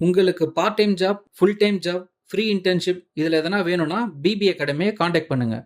உங்களுக்கு part time job, full time job, free internship இதில் எதனா வேணும்னா பிபி அகாடமியை காண்டாக்ட் பண்ணுங்கள்.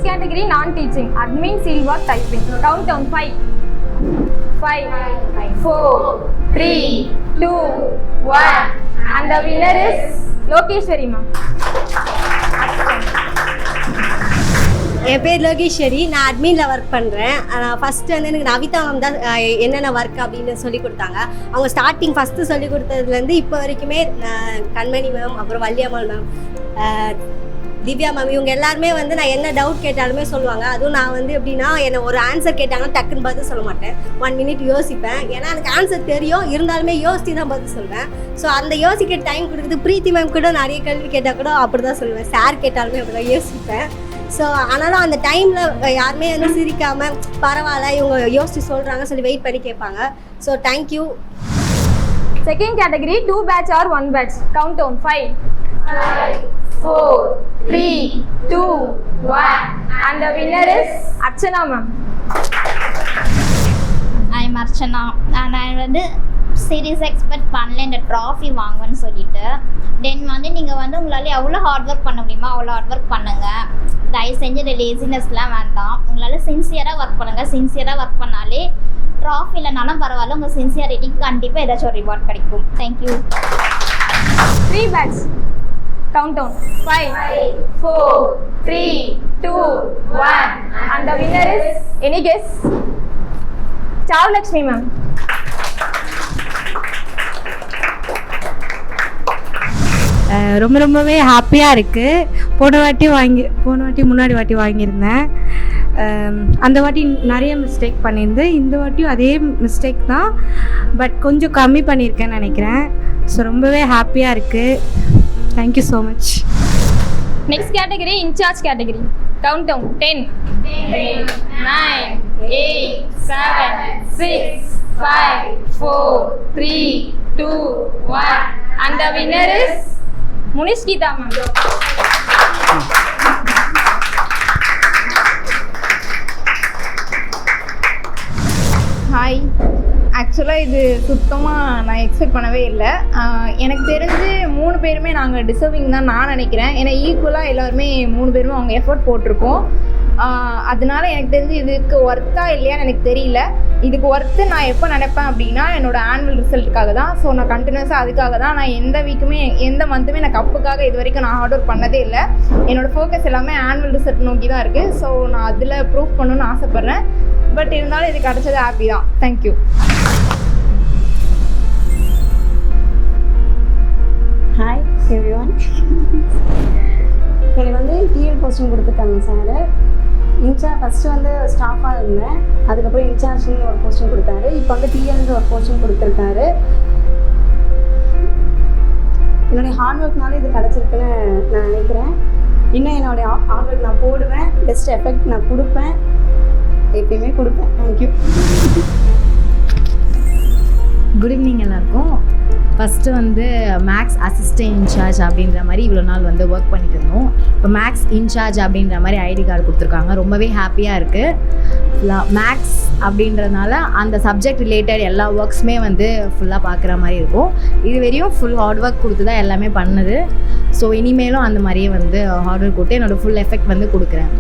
Category non-teaching, admin, fieldwork, typing. Countdown 5, 4, 3, 2, 1. And the winner is Lokeshwari ma'am. என் பேர் லோகேஸ்வரி. நான் அட்மினில் work பண்ணுறேன். ஃபஸ்ட்டு வந்து எனக்கு நவிதா மேம் தான் என்னென்ன ஒர்க் அப்படின்னு சொல்லி கொடுத்தாங்க. அவங்க ஸ்டார்டிங் ஃபஸ்ட்டு சொல்லி கொடுத்ததுலேருந்து இப்போ வரைக்குமே கண்மணி மேம், அப்புறம் வள்ளியம்மாள் மேம், திவ்யா மேம், இவங்க எல்லாருமே வந்து நான் என்ன டவுட் கேட்டாலுமே சொல்லுவாங்க. அதுவும் நான் வந்து எப்படின்னா என்ன ஒரு ஆன்சர் கேட்டாங்கன்னா டக்குன்னு பதில் சொல்ல மாட்டேன். 1 minute யோசிப்பேன். ஏன்னா எனக்கு ஆன்சர் தெரியும், இருந்தாலுமே யோசித்து தான் பதில் சொல்வேன். ஸோ அந்த யோசிக்க டைம் கொடுக்குது. பிரீத்தி மேம் கூட நிறைய கேள்வி கேட்டால் கூட அப்படி தான் சொல்லுவேன். சார் கேட்டாலுமே அப்படி தான் யோசிப்பேன். ஸோ ஆனாலும் அந்த டைமில் யாருமே வந்து சிரிக்காமல் பரவாயில்ல இவங்க யோசித்து சொல்கிறாங்க சொல்லி வெயிட் பண்ணி கேட்பாங்க. So thank you. Second category 2 batch or 1 batch. Countdown 5, 4, 3, 2, 1. And the winner is Archana ma'am. I'm Archana. நான் வந்து சீரியஸ் எக்ஸ்பெக்ட் பண்ணல இந்த ட்ராஃபி வாங்குவேன்னு சொல்லிட்டு. தென் வந்து நீங்கள் வந்து உங்களால் எவ்வளோ ஹார்ட் ஒர்க் பண்ண முடியுமோ அவ்வளோ ஹார்ட் ஒர்க் பண்ணுங்கள். தயவு செஞ்சு இந்த லேசினஸ்லாம் வேண்டாம். உங்களால் சின்சியராக ஒர்க் பண்ணுங்கள். சின்சியராக ஒர்க் பண்ணாலே ட்ராஃபி இல்லைனாலும் பரவாயில்ல, உங்கள் சின்சியாரிட்டிக்கு கண்டிப்பாக ஏதாச்சும் ஒரு ரிவார்ட் கிடைக்கும். Thank you. 3 batch. Countdown 5, 4, 3, 2, 1. And the winner is, any guess? Chavlakshmi ma'am. ரொம்பவே ஹாப்பியாக இருக்குது. போன வாட்டி முன்னாடி வாட்டி வாங்கியிருந்தேன். அந்த வாட்டி நிறைய மிஸ்டேக் பண்ணியிருந்தேன். இந்த வாட்டியும் அதே மிஸ்டேக் தான், பட் கொஞ்சம் கம்மி பண்ணியிருக்கேன்னு நினைக்கிறேன். ஸோ ரொம்பவே ஹாப்பியாக இருக்குது. Thank you so much. Next category, in-charge category. Countdown 10, 9, 8, 7, 6, 5, 4, 3, 2, 1. And the winner is Munishgeetha ma'am. Hi. ஆக்சுவலாக இது சுத்தமாக நான் எக்ஸ்பெக்ட் பண்ணவே இல்லை. எனக்கு தெரிஞ்சு 3 பேருமே நாங்கள் டிசர்விங் தான் நான் நினைக்கிறேன். ஏன்னா ஈக்குவலாக எல்லாருமே 3 பேருமே அவங்க எஃபர்ட் போட்டிருக்கோம். அதனால எனக்கு தெரிஞ்சு இதுக்கு ஒர்த்தா இல்லையான்னு எனக்கு தெரியல. இதுக்கு ஒர்த்து நான் எப்போ நினைப்பேன் அப்படின்னா என்னோடய ஆனுவல் ரிசல்ட்டுக்காக தான். ஸோ நான் கண்டினியூஸாக அதுக்காக தான். நான் எந்த வீக்குமே எந்த மந்த்துமே நான் கப்புக்காக இது வரைக்கும் நான் ஹார்ட் ஒர்க் பண்ணதே இல்லை. என்னோடய ஃபோக்கஸ் எல்லாமே ஆனுவல் ரிசல்ட் நோக்கி தான் இருக்குது. ஸோ நான் அதில் ப்ரூவ் பண்ணணும்னு ஆசைப்பட்றேன். பட் இருந்தாலும் இது கிடச்சது ஹாப்பி தான். தேங்க்யூ. Hi everyone. எனக்கு வந்து டிஎல் போஸ்டிங் கொடுத்துருக்காங்க சார். ஃபஸ்ட்டு வந்து ஸ்டாஃபாக இருந்தேன். அதுக்கப்புறம் இன்சார்ஜ்னு ஒரு போஸ்டிங் கொடுத்தாரு. இப்போ வந்து டிஎல்ன்ற ஒரு போஸ்டிங் கொடுத்துருக்காரு. என்னுடைய ஹார்ட் ஒர்க்னால இது கிடச்சிருக்குன்னு நான் நினைக்கிறேன். இன்னும் என்னுடைய ஹார்ட் ஒர்க் நான் போடுவேன். பெஸ்ட் எஃபெக்ட் நான் கொடுப்பேன், எப்பயுமே கொடுப்பேன். தேங்க்யூ. குட் ஈவினிங் எல்லாருக்கும். ஃபஸ்ட்டு வந்து மேக்ஸ் அசிஸ்டன்ட் இன்சார்ஜ் அப்படின்ற மாதிரி இவ்வளோ நாள் வந்து ஒர்க் பண்ணிட்டு இருந்தோம். இப்போ மேக்ஸ் இன்சார்ஜ் அப்படின்ற மாதிரி ஐடி கார்டு கொடுத்துருக்காங்க. ரொம்பவே ஹாப்பியாக இருக்குது. மேக்ஸ் அப்படின்றதுனால அந்த சப்ஜெக்ட் ரிலேட்டட் எல்லா ஒர்க்ஸுமே வந்து ஃபுல்லாக பார்க்குற மாதிரி இருக்கும். இது வரையும் ஃபுல் ஹார்ட் ஒர்க் கொடுத்து தான் எல்லாமே பண்ணுது. ஸோ இனிமேலும் அந்த மாதிரியே வந்து ஹார்ட் ஒர்க் கொடுத்து என்னோடய ஃபுல் எஃபெக்ட் வந்து கொடுக்குறேன்.